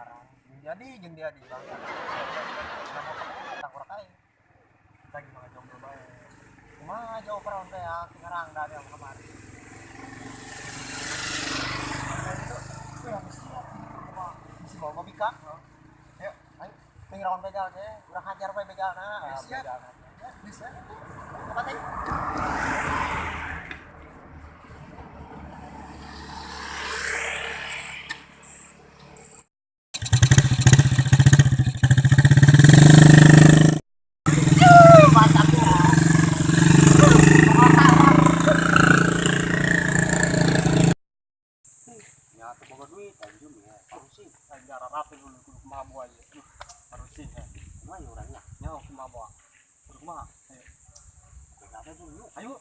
barang jeung dia di bang tak ora kae lagi mga jomblo bae kumaha jauh peron teh ya ngarang dari yang kemarin itu yang mesti bawa mobil kak ayo ayo pingirawan begal deh urang hajar bae begalna siap bisa apa teh nyata boga duit anjum ya harusin cara rapi dulu kudu mabua ya harusin ya mah ya orangnya nyawa kumabua kudu kumaha ayo berapa dulu ayo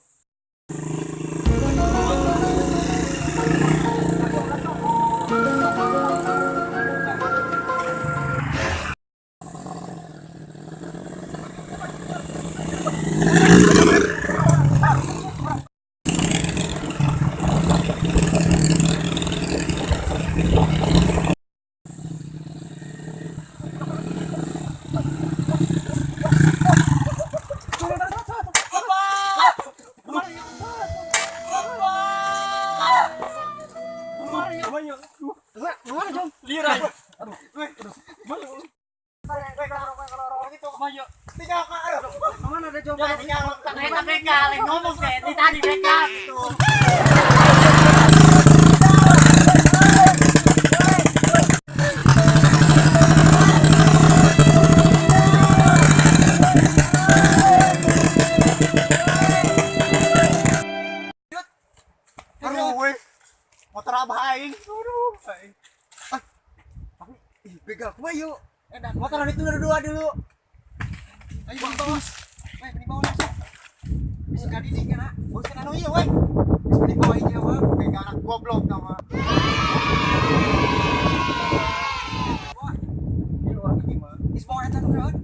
ngomong deh tadi begal aduh motor abah aing aduh tapi begal kumaha yuk edan motor itu dua dulu ayo bawa weh beli bawa langsung bisa gadi ding kana bosan anu ieu weh bisa beli bawa ieu mah begal anak goblok nama wah ieu orang ieu mah is bawa eta nu naon